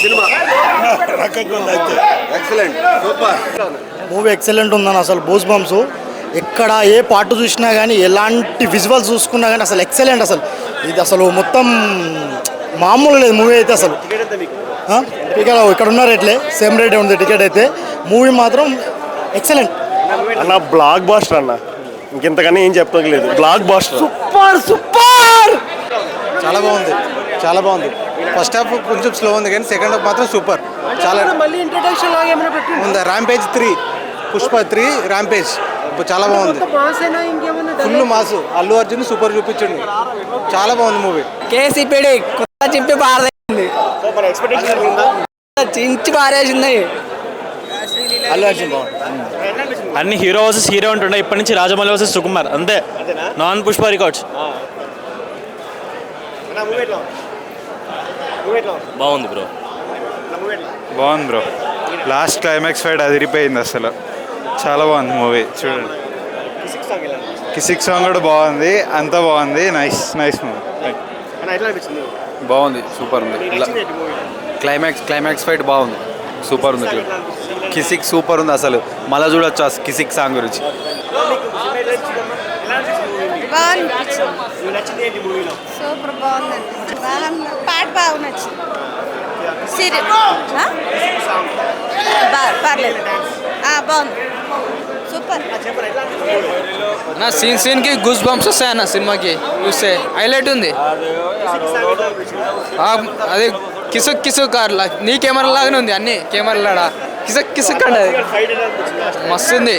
Cinema excellent super movie excellent ఉందని అసలు బూస్ bumps ఎక్కడ ఏ పార్ట్ చూసినా కానీ ఎలాంటి విజువల్స్ చూసుకున్నా కానీ అసలు ఎక్సలెంట్. అసలు ఇది అసలు మొత్తం మామూలు లేదు మూవీ అయితే. అసలు ఇక్కడ ఉన్న రేట్లే సేమ్ రేటే ఉంది టికెట్ అయితే. మూవీ మాత్రం ఎక్సలెంట్ అన్న. బ్లాక్ బాస్టర్ అన్న, ఇంకెంతకన్నా ఏం చెప్పలేదు. Blockbuster super super. చాలా బాగుంది, చాలా బాగుంది. ఫస్ట్ హాఫ్ కొంచెం స్లో ఉంది కానీ సెకండ్ హాఫ్ మాత్రం సూపర్. చాలా ఉంది. ర్యాంపేజ్ 3, పుష్ప 3 ర్యాంపేజ్ చాలా బాగుంది. Full mass. Allu Arjun super చూపించండి. చాలా బాగుంది మూవీ. కేసీపీడి కొత్త చింపి పారదేసింది, చించి పారేసింది. అల్లు అర్జున్ బాగుంది. అన్ని హీరో వర్సెస్ హీరో ఉంటుండే. ఇప్పటి నుంచి రాజమౌళి వర్సెస్ సుకుమార్ అంతే. Non Pushpa records. బాగుంది బ్రో, బాగుంది బ్రో. లాస్ట్ క్లైమాక్స్ ఫైట్ అదిరిపోయింది అసలు. చాలా బాగుంది మూవీ. చూడండి, కిసిక్ సాంగ్ కూడా బాగుంది. అంతా బాగుంది. Nice nice movie. బాగుంది, సూపర్ ఉంది. క్లైమాక్స్ ఫైట్ బాగుంది, సూపర్ ఉంది. కిసిక్ సూపర్ ఉంది అసలు. మళ్ళీ చూడొచ్చు ఆ కిసిక్ సాంగ్ గురించి. సూపర్ బాగుందండి. పాట బాగా నచ్చింది. పర్లేదు, బాగుంది, సూపర్. నా సీన్కి గూస్ బంప్స్ వస్తాయన్న. సినిమాకి చూస్తే హైలైట్ ఉంది. అది కిసుక్ కిసుక్ అట్లా నీ కెమెరా లాగానే ఉంది. అన్ని కెమెరాలాడా కిసుక్ కిసుక్ అంటే మస్తు ఉంది.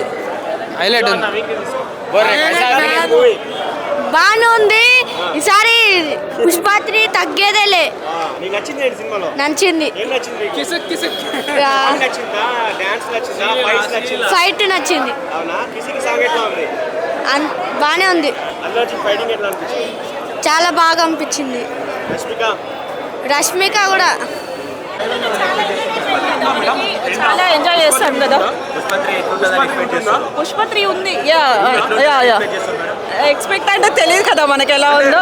హైలైట్ ఉంది. బాగానే ఉంది. ఈసారి పుష్పాత్రి తగ్గేదేలే. నచ్చింది. ఫైట్ నచ్చింది. బాగానే ఉంది. చాలా బాగా అనిపించింది. రష్మిక కూడా చాలా ఎంజాయ్ చేస్తాం కదా. పుష్ప 3 ఉంది. ఎక్స్పెక్ట్ అంటే తెలియదు కదా మనకి ఎలా ఉందో.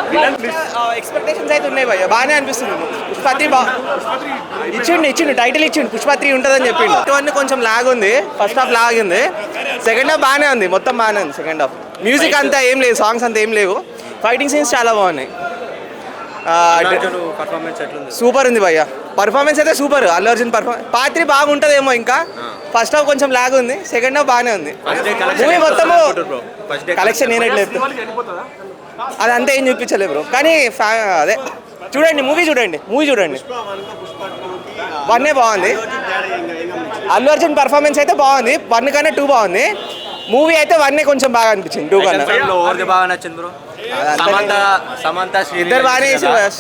ఎక్స్పెక్టేషన్స్ అయితే ఉన్నాయి భయ్య. బాగానే అనిపిస్తుంది. పుష్ప 3 ఇచ్చిండు టైటిల్ ఇచ్చిండు. పుష్ప 3 ఉంటుందని చెప్పిండు. ఇవన్నీ కొంచెం లాగ్ ఉంది. ఫస్ట్ హాఫ్ లాగ్ ఉంది. సెకండ్ హాఫ్ బాగానే ఉంది. మొత్తం బాగానే ఉంది సెకండ్ హాఫ్. మ్యూజిక్ అంతా ఏం లేదు, సాంగ్స్ అంతా ఏం లేవు. ఫైటింగ్ సీన్స్ చాలా బాగున్నాయి. సూపర్ ఉంది భయ్య. పర్ఫార్మెన్స్ అయితే super. Allu Arjun performance. Part 3 బాగుంటుందేమో. ఇంకా ఫస్ట్ హాఫ్ కొంచెం లాగ్ ఉంది. సెకండ్ హాఫ్ బాగానే ఉంది. మూవీ మొత్తము కలెక్షన్ నేనట్లేదు, అదంతా ఏం చూపించలేదు బ్రో. కానీ అదే చూడండి, మూవీ చూడండి. 1 బాగుంది. అల్లు అర్జున్ పర్ఫార్మెన్స్ అయితే బాగుంది. 1 కన్నా 2 బాగుంది. మూవీ అయితే 1 కొంచెం బాగా అనిపించింది. 2 కన్నా బాగా నచ్చింది బ్రో. సమంత ఇద్దరు బాగానే చేసారు.